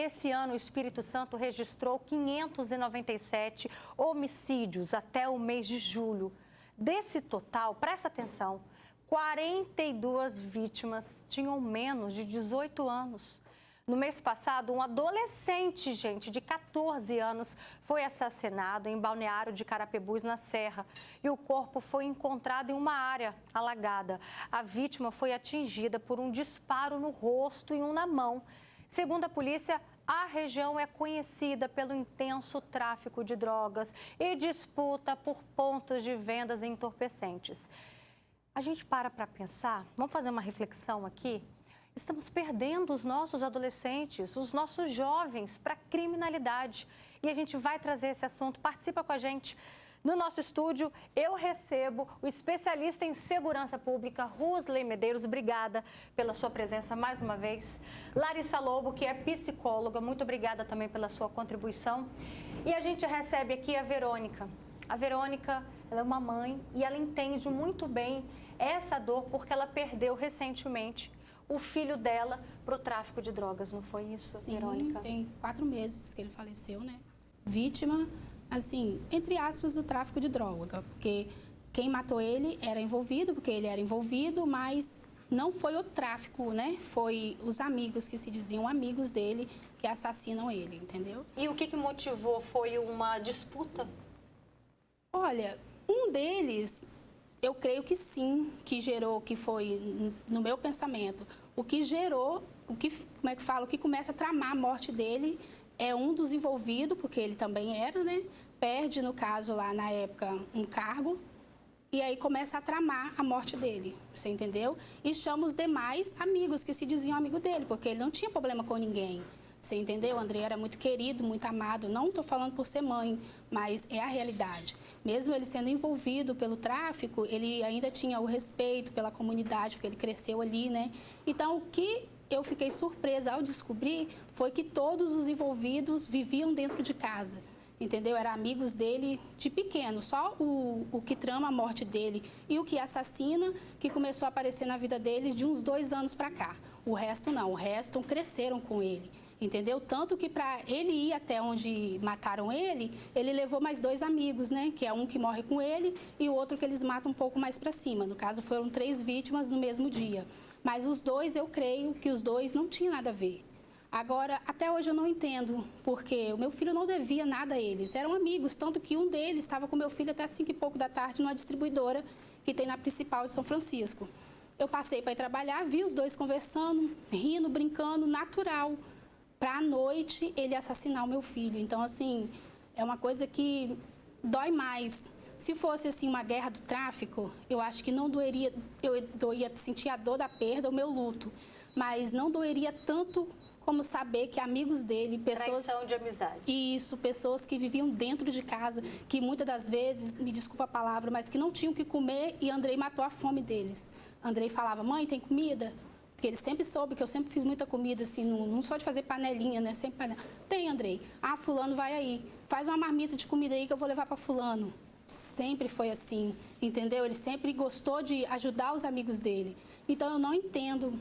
esse ano o Espírito Santo registrou 597 homicídios até o mês de julho. Desse total, presta atenção, 42 vítimas tinham menos de 18 anos. No mês passado, um adolescente, gente, de 14 anos, foi assassinado em Balneário de Carapebus, na Serra. E o corpo foi encontrado em uma área alagada. A vítima foi atingida por um disparo no rosto e um na mão. Segundo a polícia, a região é conhecida pelo intenso tráfico de drogas e disputa por pontos de vendas entorpecentes. A gente para pensar, vamos fazer uma reflexão aqui? Estamos perdendo os nossos adolescentes, os nossos jovens para a criminalidade. E a gente vai trazer esse assunto. Participa com a gente. No nosso estúdio, eu recebo o especialista em segurança pública, Rusley Medeiros. Obrigada pela sua presença mais uma vez. Larissa Lobo, que é psicóloga, muito obrigada também pela sua contribuição. E a gente recebe aqui a Verônica. A Verônica, ela é uma mãe e ela entende muito bem essa dor porque ela perdeu recentemente o filho dela para o tráfico de drogas, não foi isso, Sim, Verônica? Tem 4 meses que ele faleceu, né? Vítima, assim, entre aspas, do tráfico de droga, porque quem matou ele era envolvido, porque ele era envolvido, mas não foi o tráfico, né? Foi os amigos que se diziam amigos dele que assassinam ele, entendeu? E o que motivou? Foi uma disputa? Olha, um deles, eu creio que sim, que gerou, que foi, no meu pensamento, o que gerou, como é que fala, o que começa a tramar a morte dele é um dos envolvidos, porque ele também era, né? Perde, no caso, lá na época, um cargo, e aí começa a tramar a morte dele, você entendeu? E chama os demais amigos que se diziam amigo dele, porque ele não tinha problema com ninguém. Você entendeu? O André era muito querido, muito amado. Não estou falando por ser mãe, mas é a realidade. Mesmo ele sendo envolvido pelo tráfico, ele ainda tinha o respeito pela comunidade, porque ele cresceu ali, né? Então, o que eu fiquei surpresa ao descobrir foi que todos os envolvidos viviam dentro de casa. Entendeu? Eram amigos dele de pequeno, só o que trama a morte dele e o que assassina, que começou a aparecer na vida dele de uns 2 anos para cá. O resto não, o resto cresceram com ele. Entendeu? Tanto que para ele ir até onde mataram ele levou mais 2 amigos, né? Que é um que morre com ele e o outro que eles matam um pouco mais para cima. No caso, foram 3 vítimas no mesmo dia. Mas os 2, eu creio que os 2 não tinham nada a ver. Agora, até hoje eu não entendo, porque o meu filho não devia nada a eles. Eram amigos, tanto que um deles estava com meu filho até 5 e pouco da tarde numa distribuidora que tem na principal de São Francisco. Eu passei para ir trabalhar, vi os 2 conversando, rindo, brincando, natural. Para à noite ele assassinar o meu filho. Então, assim, é uma coisa que dói mais. Se fosse, assim, uma guerra do tráfico, eu acho que não doeria, eu ia sentir a dor da perda, o meu luto. Mas não doeria tanto como saber que amigos dele, pessoas... Traição de amizade. Isso, pessoas que viviam dentro de casa, que muitas das vezes, me desculpa a palavra, mas que não tinham o que comer e Andrei matou a fome deles. Andrei falava, mãe, tem comida? Porque ele sempre soube que eu sempre fiz muita comida, assim, não só de fazer panelinha, né? Sempre panela. Tem, Andrei. Ah, fulano vai aí. Faz uma marmita de comida aí que eu vou levar para fulano. Sempre foi assim, entendeu? Ele sempre gostou de ajudar os amigos dele. Então, eu não entendo.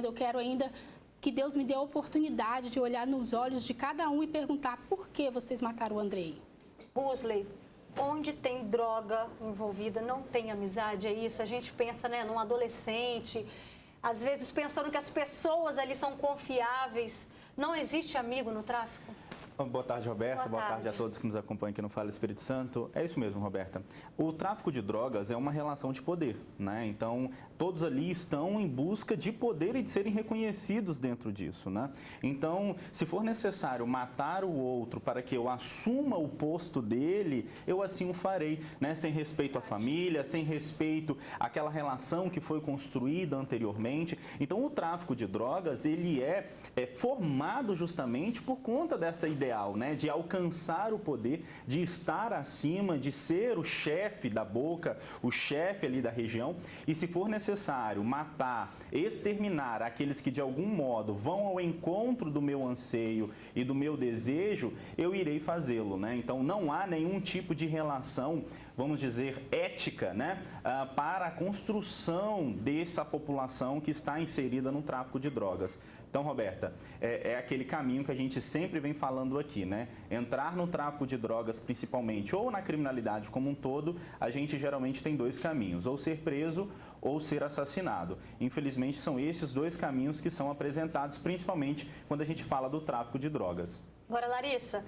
Eu quero ainda que Deus me dê a oportunidade de olhar nos olhos de cada um e perguntar por que vocês mataram o Andrei. Rusley, onde tem droga envolvida, não tem amizade, é isso? A gente pensa, né, num adolescente... Às vezes pensando que as pessoas ali são confiáveis. Não existe amigo no tráfico? Boa tarde, Roberta. Boa tarde a todos que nos acompanham aqui no Fala Espírito Santo. É isso mesmo, Roberta. O tráfico de drogas é uma relação de poder, né? Então, todos ali estão em busca de poder e de serem reconhecidos dentro disso, né? Então, se for necessário matar o outro para que eu assuma o posto dele, eu assim o farei, né? Sem respeito à família, sem respeito àquela relação que foi construída anteriormente. Então, o tráfico de drogas, ele é formado justamente por conta dessa ideal, né, de alcançar o poder, de estar acima, de ser o chefe da boca, o chefe ali da região, e se for necessário matar, exterminar aqueles que de algum modo vão ao encontro do meu anseio e do meu desejo, eu irei fazê-lo, né? Então não há nenhum tipo de relação, vamos dizer, ética, né, para a construção dessa população que está inserida no tráfico de drogas. Então, Então, Roberta, é aquele caminho que a gente sempre vem falando aqui, né? Entrar no tráfico de drogas, principalmente, ou na criminalidade como um todo, a gente geralmente tem dois caminhos, ou ser preso ou ser assassinado. Infelizmente, são esses dois caminhos que são apresentados, principalmente quando a gente fala do tráfico de drogas. Agora, Larissa,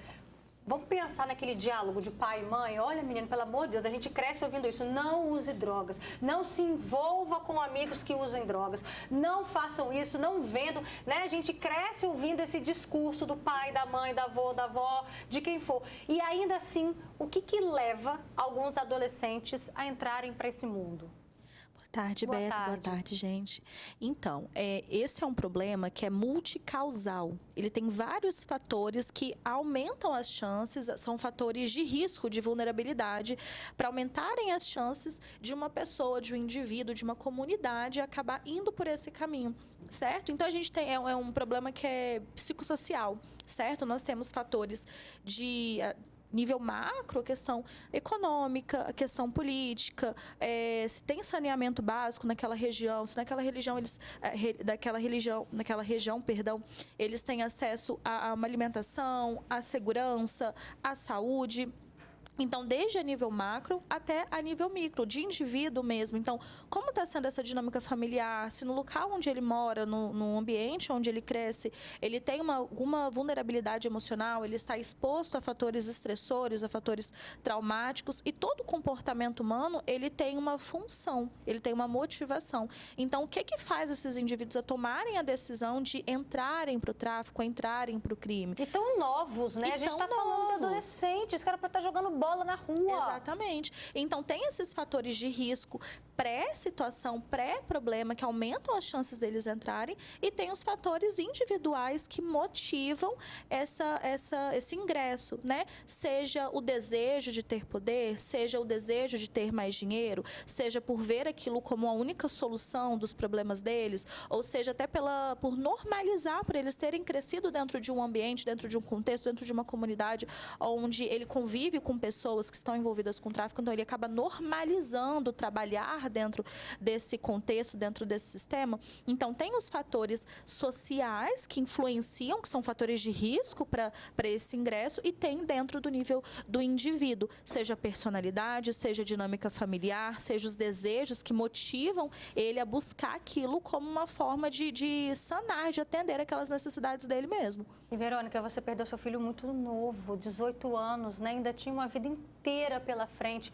vamos pensar naquele diálogo de pai e mãe. Olha, menino, pelo amor de Deus, a gente cresce ouvindo isso. Não use drogas. Não se envolva com amigos que usem drogas. Não façam isso, não vendam. Né? A gente cresce ouvindo esse discurso do pai, da mãe, da avó, de quem for. E ainda assim, o que leva alguns adolescentes a entrarem para esse mundo? Boa tarde, Beto. Boa tarde, gente. Então, esse é um problema que é multicausal. Ele tem vários fatores que aumentam as chances, são fatores de risco, de vulnerabilidade, para aumentarem as chances de uma pessoa, de um indivíduo, de uma comunidade acabar indo por esse caminho, certo? Então, a gente tem um problema que é psicossocial, certo? Nós temos fatores de nível macro, a questão econômica, a questão política, se tem saneamento básico naquela região, se naquela região, eles têm acesso a uma alimentação, à segurança, à saúde. Então, desde a nível macro até a nível micro, de indivíduo mesmo. Então, como está sendo essa dinâmica familiar? Se no local onde ele mora, no ambiente onde ele cresce, ele tem alguma vulnerabilidade emocional, ele está exposto a fatores estressores, a fatores traumáticos, e todo comportamento humano, ele tem uma função, ele tem uma motivação. Então, o que faz esses indivíduos a tomarem a decisão de entrarem para o tráfico, entrarem para o crime? E tão novos, né? A gente está falando de adolescentes, esse cara para estar jogando bola na rua. Exatamente. Então, tem esses fatores de risco pré-situação, pré-problema, que aumentam as chances deles entrarem, e tem os fatores individuais que motivam esse ingresso, né? Seja o desejo de ter poder, seja o desejo de ter mais dinheiro, seja por ver aquilo como a única solução dos problemas deles, ou seja, até por normalizar, por eles terem crescido dentro de um ambiente, dentro de um contexto, dentro de uma comunidade onde ele convive com pessoas que estão envolvidas com tráfico, então ele acaba normalizando trabalhar dentro desse contexto, dentro desse sistema. Então, tem os fatores sociais que influenciam, que são fatores de risco para esse ingresso, e tem dentro do nível do indivíduo, seja a personalidade, seja a dinâmica familiar, seja os desejos que motivam ele a buscar aquilo como uma forma de sanar, de atender aquelas necessidades dele mesmo. E, Verônica, você perdeu seu filho muito novo, 18 anos, né? Ainda tinha uma vida inteira pela frente.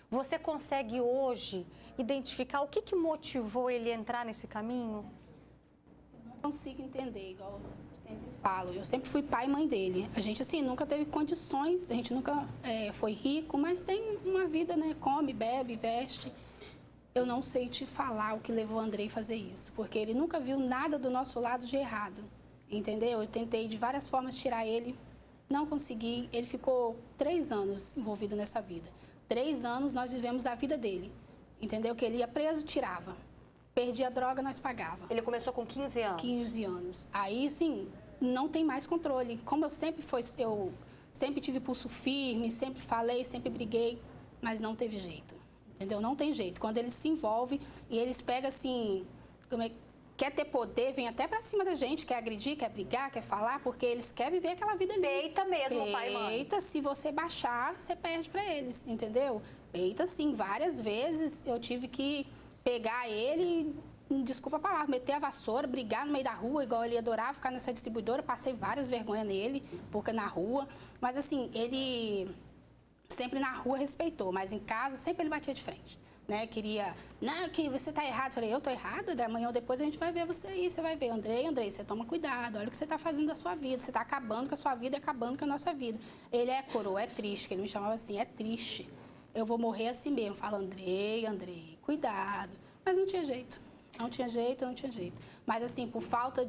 Você consegue hoje identificar o que motivou ele a entrar nesse caminho? Eu não consigo entender, igual eu sempre falo. Eu sempre fui pai e mãe dele. A gente, assim, nunca teve condições, a gente nunca foi rico, mas tem uma vida, né? Come, bebe, veste. Eu não sei te falar o que levou o Andrei a fazer isso, porque ele nunca viu nada do nosso lado de errado, entendeu? Eu tentei de várias formas tirar ele, não consegui. Ele ficou 3 anos envolvido nessa vida. 3 anos nós vivemos a vida dele, entendeu? Que ele ia preso, tirava. Perdia a droga, nós pagava. Ele começou com 15 anos? 15 anos. Aí, sim, não tem mais controle. Como eu sempre tive pulso firme, sempre falei, sempre briguei, mas não teve jeito, entendeu? Não tem jeito. Quando eles se envolvem e eles pegam assim, quer ter poder, vem até pra cima da gente, quer agredir, quer brigar, quer falar, porque eles querem viver aquela vida ali. Peita mesmo, pai e mãe. Peita, se você baixar, você perde pra eles, entendeu? Peita, sim. Várias vezes eu tive que pegar ele, desculpa a palavra, meter a vassoura, brigar no meio da rua, igual ele adorava ficar nessa distribuidora. Passei várias vergonhas nele, porque na rua. Mas assim, ele sempre na rua respeitou, mas em casa sempre ele batia de frente. Né, queria, não, que você está errado. Falei, eu estou errada? Da manhã ou depois a gente vai ver você aí, você vai ver. Andrei, você toma cuidado, olha o que você está fazendo da sua vida. Você está acabando com a sua vida e acabando com a nossa vida. Ele é coroa, é triste, que ele me chamava assim, é triste. Eu vou morrer assim mesmo. Fala, Andrei, cuidado. Mas não tinha jeito, não tinha jeito. Mas assim, por falta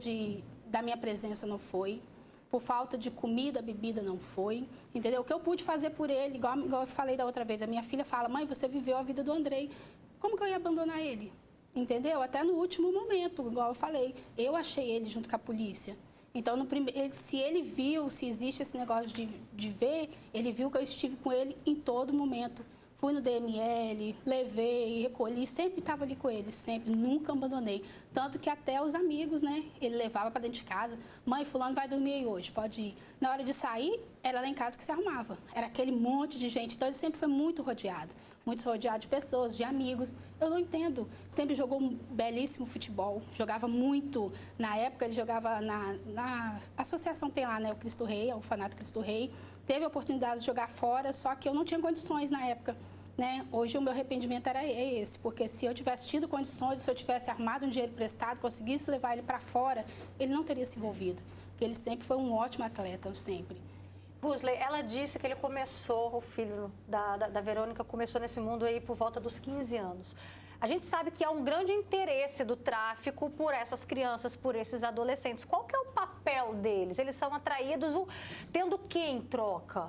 da minha presença não foi. Por falta de comida, bebida, não foi, entendeu? O que eu pude fazer por ele, igual eu falei da outra vez, a minha filha fala, mãe, você viveu a vida do Andrei, como que eu ia abandonar ele? Entendeu? Até no último momento, igual eu falei, eu achei ele junto com a polícia. Então, se ele viu, se existe esse negócio de ver, ele viu que eu estive com ele em todo momento. Fui no DML, levei, recolhi, sempre estava ali com eles, sempre, nunca abandonei. Tanto que até os amigos, né, ele levava para dentro de casa. Mãe, fulano vai dormir aí hoje, pode ir. Na hora de sair, era lá em casa que se arrumava. Era aquele monte de gente, então ele sempre foi muito rodeado de pessoas, de amigos. Eu não entendo. Sempre jogou um belíssimo futebol, jogava muito. Na época, ele jogava na associação, tem lá, né, o Cristo Rei, o Orfanato Cristo Rei. Teve a oportunidade de jogar fora, só que eu não tinha condições na época. Né? Hoje o meu arrependimento era esse, porque se eu tivesse tido condições, se eu tivesse armado um dinheiro prestado, conseguisse levar ele para fora, ele não teria se envolvido. Porque ele sempre foi um ótimo atleta, sempre. Rusley, ela disse que ele começou, o filho da Verônica, começou nesse mundo aí por volta dos 15 anos. A gente sabe que há um grande interesse do tráfico por essas crianças, por esses adolescentes. Qual que é o papel deles? Eles são atraídos tendo o que em troca?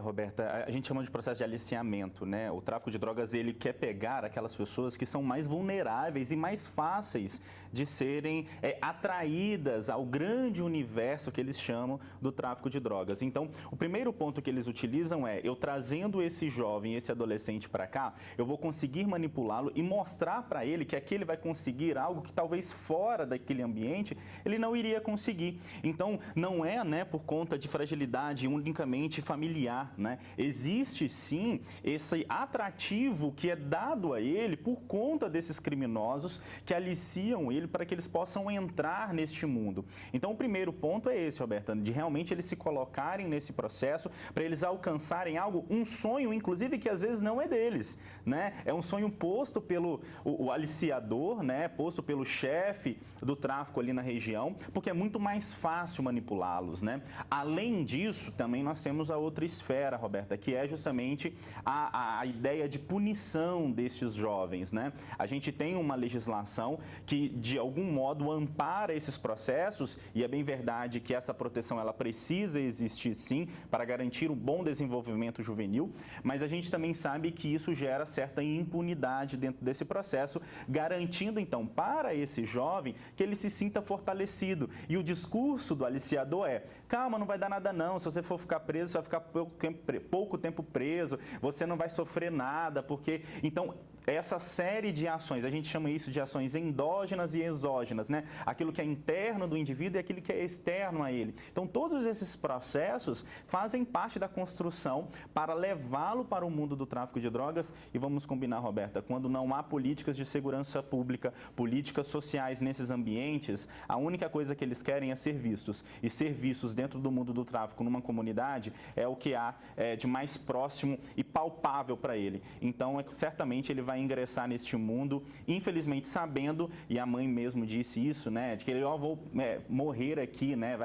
Roberta, a gente chama de processo de aliciamento, né? O tráfico de drogas, ele quer pegar aquelas pessoas que são mais vulneráveis e mais fáceis de serem atraídas ao grande universo que eles chamam do tráfico de drogas. Então, o primeiro ponto que eles utilizam é, eu trazendo esse jovem, esse adolescente para cá, eu vou conseguir manipulá-lo e mostrar para ele que aqui ele vai conseguir algo que talvez fora daquele ambiente ele não iria conseguir. Então, não é, né, por conta de fragilidade unicamente familiar. Né? Existe sim esse atrativo que é dado a ele por conta desses criminosos que aliciam ele para que eles possam entrar neste mundo. Então o primeiro ponto é esse, Roberta, de realmente eles se colocarem nesse processo para eles alcançarem algo, um sonho inclusive que às vezes não é deles, né? É um sonho posto pelo o aliciador, né? Posto pelo chefe do tráfico ali na região, porque é muito mais fácil manipulá-los, né? Além disso, também nós temos a outra esfera, Roberta, que é justamente a ideia de punição desses jovens, né? A gente tem uma legislação que, de algum modo, ampara esses processos e é bem verdade que essa proteção ela precisa existir, sim, para garantir um bom desenvolvimento juvenil, mas a gente também sabe que isso gera certa impunidade dentro desse processo, garantindo, então, para esse jovem que ele se sinta fortalecido. E o discurso do aliciador é, calma, não vai dar nada não, se você for ficar preso, você vai ficar pouco tempo preso, você não vai sofrer nada, porque... Então, essa série de ações, a gente chama isso de ações endógenas e exógenas, né? Aquilo que é interno do indivíduo e aquilo que é externo a ele. Então, todos esses processos fazem parte da construção para levá-lo para o mundo do tráfico de drogas e vamos combinar, Roberta, quando não há políticas de segurança pública, políticas sociais nesses ambientes, a única coisa que eles querem é ser vistos. E ser vistos dentro do mundo do tráfico numa comunidade é o que há de mais próximo e palpável para ele. Então, certamente ele vai ingressar neste mundo, infelizmente sabendo, e a mãe mesmo disse isso, né, de que ele, vou morrer aqui, né,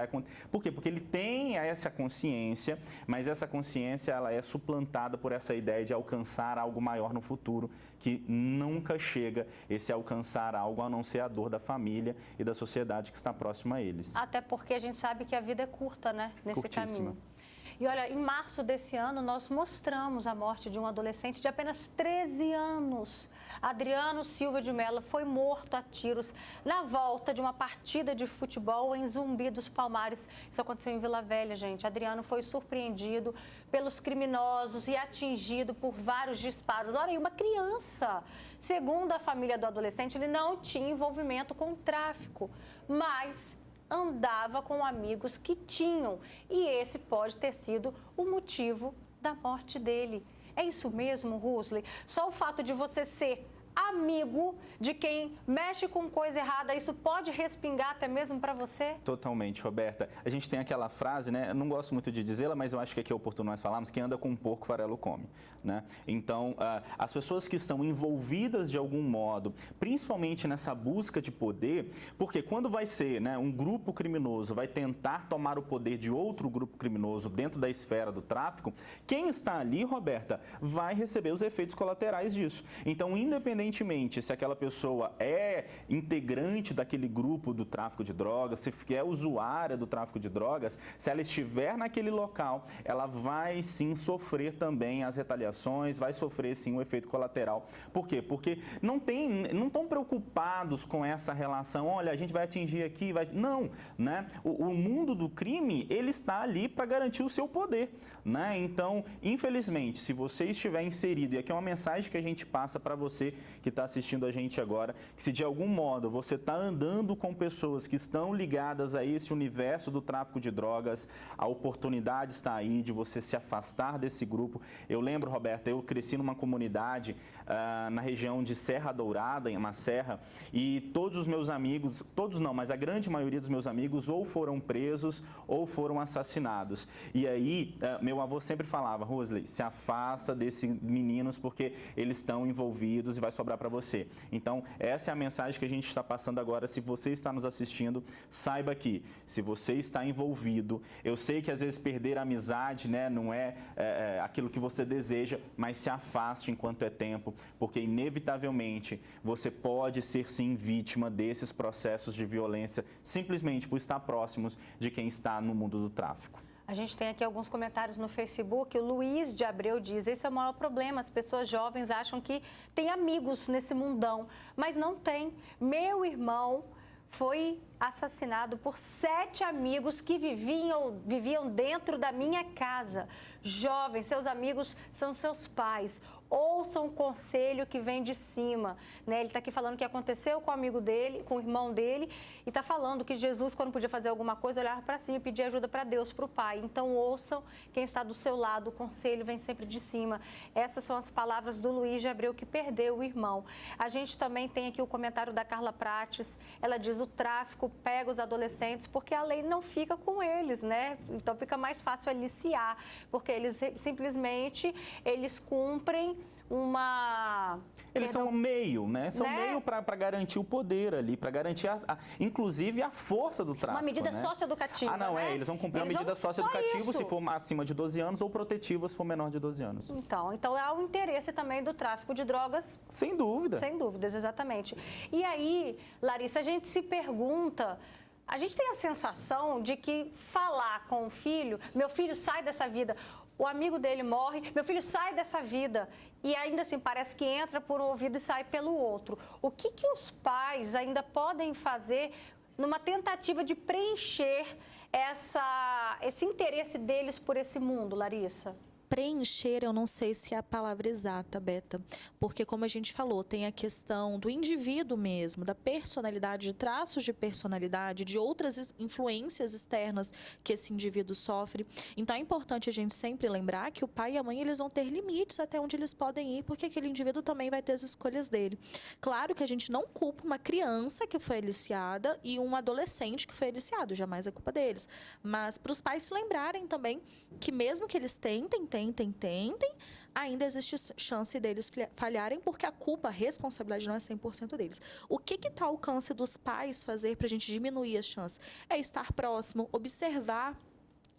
por quê? Porque ele tem essa consciência, mas essa consciência, ela é suplantada por essa ideia de alcançar algo maior no futuro, que nunca chega esse alcançar algo a não ser a dor da família e da sociedade que está próxima a eles. Até porque a gente sabe que a vida é curta, né, nesse Curtíssima. caminho. E olha, em março desse ano, nós mostramos a morte de um adolescente de apenas 13 anos. Adriano Silva de Mello foi morto a tiros na volta de uma partida de futebol em Zumbi dos Palmares. Isso aconteceu em Vila Velha, gente. Adriano foi surpreendido pelos criminosos e atingido por vários disparos. Olha aí, uma criança. Segundo a família do adolescente, ele não tinha envolvimento com o tráfico, mas andava com amigos que tinham. E esse pode ter sido o motivo da morte dele. É isso mesmo, Rusley? Só o fato de você ser amigo de quem mexe com coisa errada, isso pode respingar até mesmo para você? Totalmente, Roberta. A gente tem aquela frase, né? Eu não gosto muito de dizê-la, mas eu acho que aqui é oportuno nós falarmos, quem anda com um porco, farelo come, né? Então, as pessoas que estão envolvidas de algum modo, principalmente nessa busca de poder, porque quando vai ser, né, um grupo criminoso vai tentar tomar o poder de outro grupo criminoso dentro da esfera do tráfico, quem está ali, Roberta, vai receber os efeitos colaterais disso. Então, independentemente independentemente se aquela pessoa é integrante daquele grupo do tráfico de drogas, se é usuária do tráfico de drogas, se ela estiver naquele local, ela vai sim sofrer também as retaliações, vai sofrer sim o efeito colateral. Por quê? Porque não estão preocupados com essa relação, olha, a gente vai atingir aqui, vai... Não, né? O mundo do crime, ele está ali para garantir o seu poder, né? Então, infelizmente, se você estiver inserido, e aqui é uma mensagem que a gente passa para você que está assistindo a gente agora, que se de algum modo você está andando com pessoas que estão ligadas a esse universo do tráfico de drogas, a oportunidade está aí de você se afastar desse grupo. Eu lembro, Roberta, eu cresci numa comunidade na região de Serra Dourada, em uma serra, e todos os meus amigos, todos não, mas a grande maioria dos meus amigos ou foram presos ou foram assassinados. E aí, meu avô sempre falava, Rosley, se afasta desses meninos porque eles estão envolvidos e vai sobrar para você. Então, essa é a mensagem que a gente está passando agora. Se você está nos assistindo, saiba que se você está envolvido, eu sei que às vezes perder a amizade, né, não é aquilo que você deseja, mas se afaste enquanto é tempo, porque inevitavelmente você pode ser sim vítima desses processos de violência simplesmente por estar próximos de quem está no mundo do tráfico. A gente tem aqui alguns comentários no Facebook. O Luiz de Abreu diz, esse é o maior problema, as pessoas jovens acham que tem amigos nesse mundão, mas não tem. Meu irmão foi assassinado por 7 amigos que viviam dentro da minha casa. Jovens, seus amigos são seus pais. Ouçam o conselho que vem de cima, né? Ele está aqui falando que aconteceu com o amigo dele, com o irmão dele, e está falando que Jesus, quando podia fazer alguma coisa, olhava para cima e pedia ajuda para Deus, para o Pai. Então, ouçam quem está do seu lado, o conselho vem sempre de cima. Essas são as palavras do Luiz de Abreu, que perdeu o irmão. A gente também tem aqui o comentário da Carla Prates. Ela diz, o tráfico pega os adolescentes porque a lei não fica com eles, né? Então, fica mais fácil aliciar, porque eles simplesmente, eles cumprem Eles são um meio, né? São meio para garantir o poder ali, para garantir, inclusive, a força do tráfico. Uma medida né? socioeducativa, não, né? Eles vão cumprir uma medida socioeducativa se for acima de 12 anos ou protetiva se for menor de 12 anos. Então há um interesse também do tráfico de drogas. Sem dúvida. Sem dúvidas, exatamente. E aí, Larissa, a gente se pergunta... A gente tem a sensação de que falar com o filho, meu filho sai dessa vida, o amigo dele morre, meu filho sai dessa vida. E ainda assim, parece que entra por um ouvido e sai pelo outro. O que os pais ainda podem fazer numa tentativa de preencher esse interesse deles por esse mundo, Larissa? Preencher, eu não sei se é a palavra exata, Beta, porque como a gente falou, tem a questão do indivíduo mesmo, da personalidade, de traços de personalidade, de outras influências externas que esse indivíduo sofre. Então é importante a gente sempre lembrar que o pai e a mãe, eles vão ter limites até onde eles podem ir, porque aquele indivíduo também vai ter as escolhas dele. Claro que a gente não culpa uma criança que foi aliciada e um adolescente que foi aliciado, jamais é culpa deles. Mas para os pais se lembrarem também que mesmo que eles tentem, ainda existe chance deles falharem, porque a culpa, a responsabilidade não é 100% deles. O que está ao alcance dos pais fazer para a gente diminuir as chances? É estar próximo, observar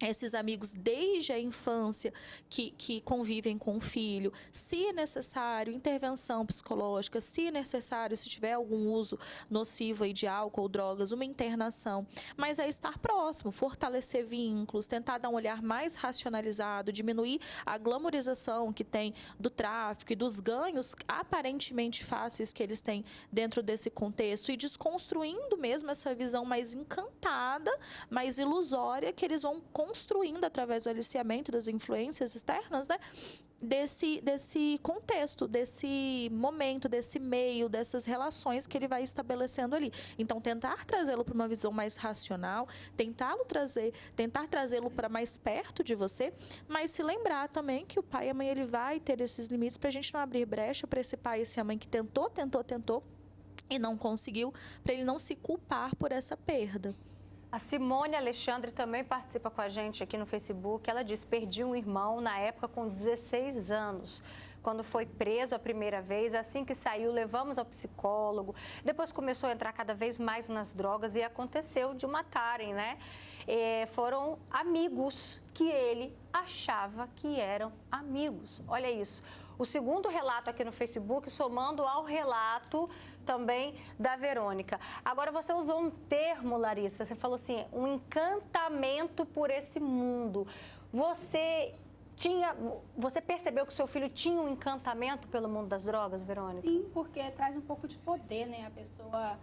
esses amigos desde a infância que convivem com o filho, se necessário, intervenção psicológica, se necessário, se tiver algum uso nocivo aí de álcool ou drogas, uma internação, mas é estar próximo, fortalecer vínculos, tentar dar um olhar mais racionalizado, diminuir a glamorização que tem do tráfico e dos ganhos aparentemente fáceis que eles têm dentro desse contexto e desconstruindo mesmo essa visão mais encantada, mais ilusória que eles vão construindo através do aliciamento das influências externas, né? Desse contexto, desse momento, desse meio, dessas relações que ele vai estabelecendo ali. Então, tentar trazê-lo para uma visão mais racional, tentar trazê-lo para mais perto de você, mas se lembrar também que o pai e a mãe, ele vai ter esses limites para a gente não abrir brecha para esse pai e essa mãe que tentou e não conseguiu, para ele não se culpar por essa perda. A Simone Alexandre também participa com a gente aqui no Facebook. Ela diz, perdi um irmão na época com 16 anos. Quando foi preso a primeira vez, assim que saiu, levamos ao psicólogo. Depois começou a entrar cada vez mais nas drogas e aconteceu de o matarem, né? Foram amigos que ele achava que eram amigos. Olha isso. o segundo relato aqui no Facebook, somando ao relato também da Verônica. Agora, você usou um termo, Larissa, você falou assim, um encantamento por esse mundo. Você percebeu que seu filho tinha um encantamento pelo mundo das drogas, Verônica? Sim, porque traz um pouco de poder, né? A pessoa,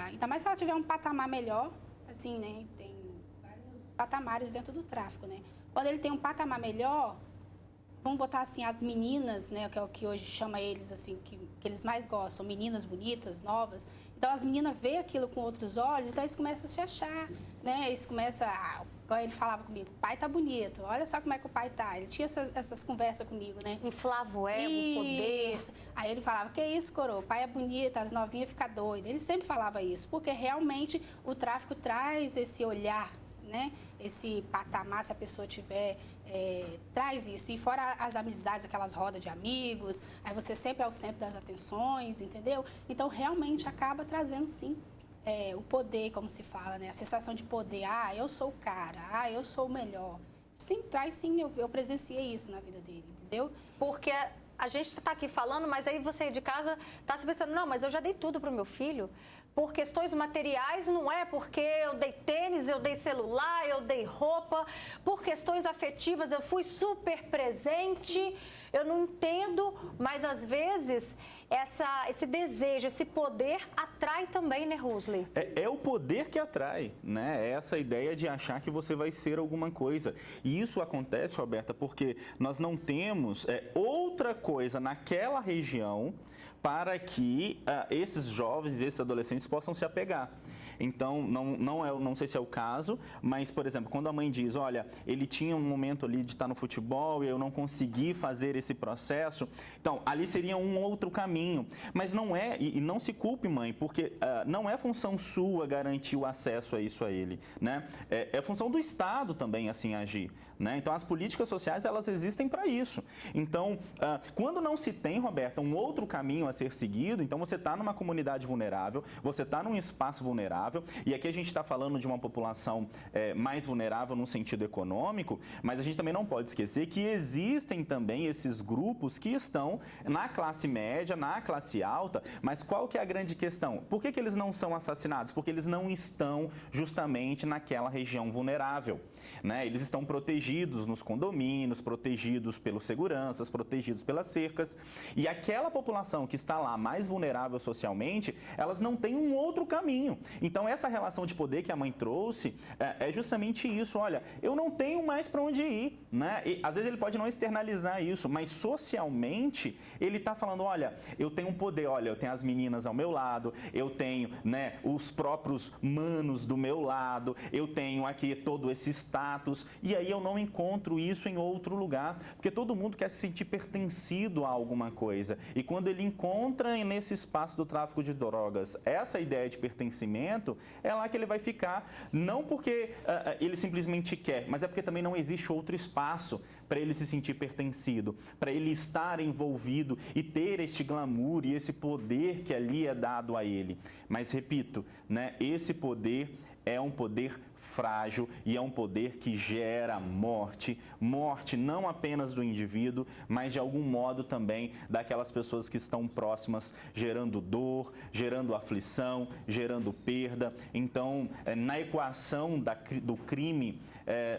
ainda mais se ela tiver um patamar melhor, assim, né? Tem vários patamares dentro do tráfico, né? Quando ele tem um patamar melhor, vamos botar assim, as meninas, né? Que é o que hoje chama eles, assim, que eles mais gostam, meninas bonitas, novas. Então, as meninas veem aquilo com outros olhos, então eles começam a se achar, né? Eles começam igual ele falava comigo, o pai tá bonito, olha só como é que o pai tá. Ele tinha essas conversas comigo, né? Inflava o ego, o poder. Aí ele falava, que isso, coroa, o pai é bonito, as novinhas ficam doidas. Ele sempre falava isso, porque realmente o tráfico traz esse olhar, né? Esse patamar, se a pessoa tiver, traz isso. E fora as amizades, aquelas rodas de amigos, aí você sempre é o centro das atenções, entendeu? Então, realmente acaba trazendo, sim, o poder, como se fala, né? A sensação de poder. Eu sou o cara, eu sou o melhor. Sim, traz sim, eu presenciei isso na vida dele, entendeu? Porque a gente está aqui falando, mas aí você de casa está se pensando, não, mas eu já dei tudo para o meu filho. Por questões materiais, não é porque eu dei tênis, eu dei celular, eu dei roupa. Por questões afetivas, eu fui super presente. Eu não entendo, mas às vezes esse desejo, esse poder atrai também, né, Rusli? É o poder que atrai, né? É essa ideia de achar que você vai ser alguma coisa. E isso acontece, Roberta, porque nós não temos outra coisa naquela região para que esses jovens, esses adolescentes possam se apegar. Então, não sei se é o caso, mas, por exemplo, quando a mãe diz, olha, ele tinha um momento ali de estar no futebol e eu não consegui fazer esse processo, então, ali seria um outro caminho. Mas não é, e não se culpe, mãe, porque não é função sua garantir o acesso a isso a ele, né? É função do Estado também, assim, agir, né? Então, as políticas sociais, elas existem para isso. Então, quando não se tem, Roberta, um outro caminho a ser seguido, então você está numa comunidade vulnerável, você está num espaço vulnerável, e aqui a gente está falando de uma população mais vulnerável no sentido econômico, mas a gente também não pode esquecer que existem também esses grupos que estão na classe média, na classe alta, mas qual que é a grande questão? Por que eles não são assassinados? Porque eles não estão justamente naquela região vulnerável, né? Eles estão protegidos nos condomínios, protegidos pelos seguranças, protegidos pelas cercas, e aquela população que está lá mais vulnerável socialmente, elas não têm um outro caminho. Então, essa relação de poder que a mãe trouxe é justamente isso. Olha, eu não tenho mais para onde ir, né? E, às vezes ele pode não externalizar isso, mas socialmente ele está falando, olha, eu tenho um poder, olha, eu tenho as meninas ao meu lado, eu tenho, né, os próprios manos do meu lado, eu tenho aqui todo esse status, e aí eu não encontro isso em outro lugar, porque todo mundo quer se sentir pertencido a alguma coisa. E quando ele encontra nesse espaço do tráfico de drogas essa ideia de pertencimento, é lá que ele vai ficar, não porque ele simplesmente quer, mas é porque também não existe outro espaço para ele se sentir pertencido, para ele estar envolvido e ter este glamour e esse poder que ali é dado a ele. Mas, repito, né, esse poder é um poder frágil e é um poder que gera morte. Morte não apenas do indivíduo, mas de algum modo também daquelas pessoas que estão próximas, gerando dor, gerando aflição, gerando perda. Então, na equação do crime,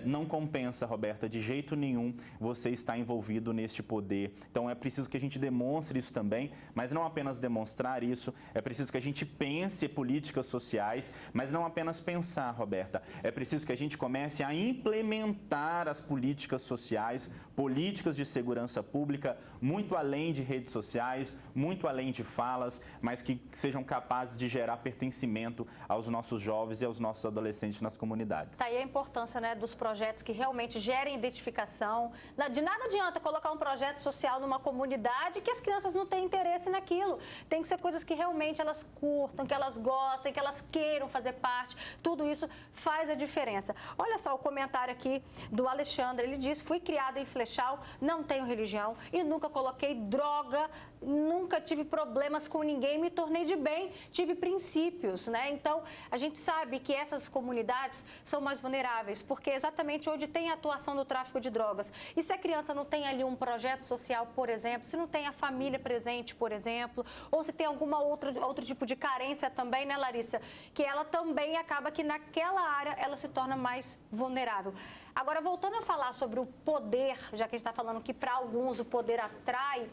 não compensa, Roberta, de jeito nenhum você estar envolvido neste poder. Então, é preciso que a gente demonstre isso também, mas não apenas demonstrar isso, é preciso que a gente pense políticas sociais, mas não apenas pensar, Roberta. É preciso que a gente comece a implementar as políticas sociais, políticas de segurança pública, muito além de redes sociais, muito além de falas, mas que sejam capazes de gerar pertencimento aos nossos jovens e aos nossos adolescentes nas comunidades. Tá aí a importância, né, dos projetos que realmente gerem identificação. De nada adianta colocar um projeto social numa comunidade que as crianças não têm interesse naquilo. Tem que ser coisas que realmente elas curtam, que elas gostem, que elas queiram fazer parte. Tudo isso faz faz a diferença. Olha só o comentário aqui do Alexandre, ele diz: fui criado em Flechal, não tenho religião e nunca coloquei droga, nunca tive problemas com ninguém, me tornei de bem, tive princípios, né? Então, a gente sabe que essas comunidades são mais vulneráveis, porque é exatamente onde tem a atuação do tráfico de drogas. E se a criança não tem ali um projeto social, por exemplo, se não tem a família presente, por exemplo, ou se tem outro tipo de carência também, né, Larissa? Que ela também acaba que naquela área ela se torna mais vulnerável. Agora, voltando a falar sobre o poder, já que a gente está falando que para alguns o poder atrai,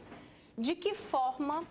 de que forma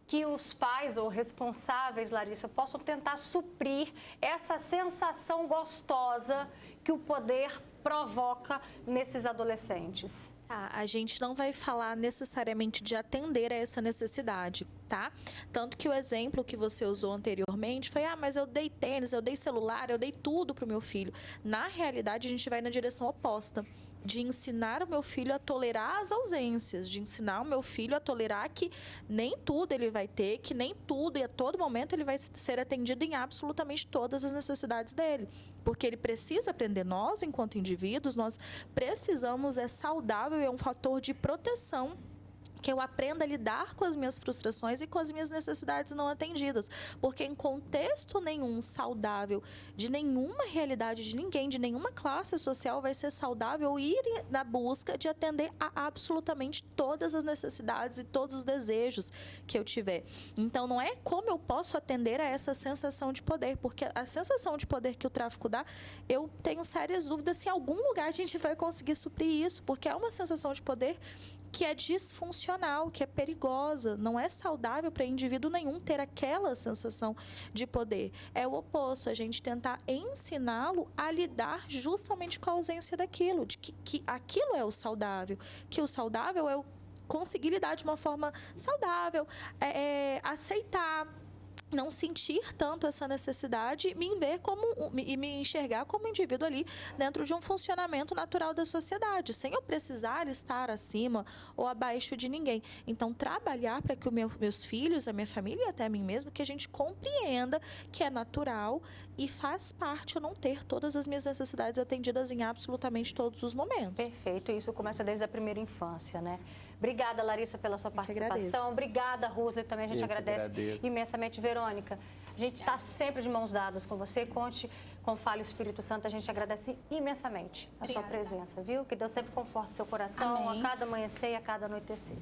que os pais ou responsáveis, Larissa, possam tentar suprir essa sensação gostosa que o poder provoca nesses adolescentes? A gente não vai falar necessariamente de atender a essa necessidade, tá? Tanto que o exemplo que você usou anteriormente foi: mas eu dei tênis, eu dei celular, eu dei tudo para o meu filho. Na realidade, a gente vai na direção oposta, de ensinar o meu filho a tolerar as ausências, de ensinar o meu filho a tolerar que nem tudo ele vai ter, que nem tudo e a todo momento ele vai ser atendido em absolutamente todas as necessidades dele. Porque ele precisa aprender, nós, enquanto indivíduos, nós precisamos, é saudável e é um fator de proteção, que eu aprenda a lidar com as minhas frustrações e com as minhas necessidades não atendidas. Porque em contexto nenhum saudável, de nenhuma realidade de ninguém, de nenhuma classe social, vai ser saudável ir na busca de atender a absolutamente todas as necessidades e todos os desejos que eu tiver. Então, não é como eu posso atender a essa sensação de poder, porque a sensação de poder que o tráfico dá, eu tenho sérias dúvidas se em algum lugar a gente vai conseguir suprir isso, porque é uma sensação de poder que é disfuncional, que é perigosa, não é saudável para indivíduo nenhum ter aquela sensação de poder. É o oposto, a gente tentar ensiná-lo a lidar justamente com a ausência daquilo, de que aquilo é o saudável, que o saudável é o conseguir lidar de uma forma saudável, aceitar, não sentir tanto essa necessidade, e me enxergar como indivíduo ali dentro de um funcionamento natural da sociedade, sem eu precisar estar acima ou abaixo de ninguém. Então, trabalhar para que os meus filhos, a minha família e até a mim mesmo, que a gente compreenda que é natural e faz parte eu não ter todas as minhas necessidades atendidas em absolutamente todos os momentos. Perfeito, isso começa desde a primeira infância, né? Obrigada, Larissa, pela sua participação. Obrigada, Rusli, também a gente agradece imensamente. Verônica, a gente está sempre de mãos dadas com você. Conte com o Fale Espírito Santo, a gente agradece imensamente a sua presença, viu? Que Deus sempre conforte seu coração. Amém. A cada amanhecer e a cada anoitecer.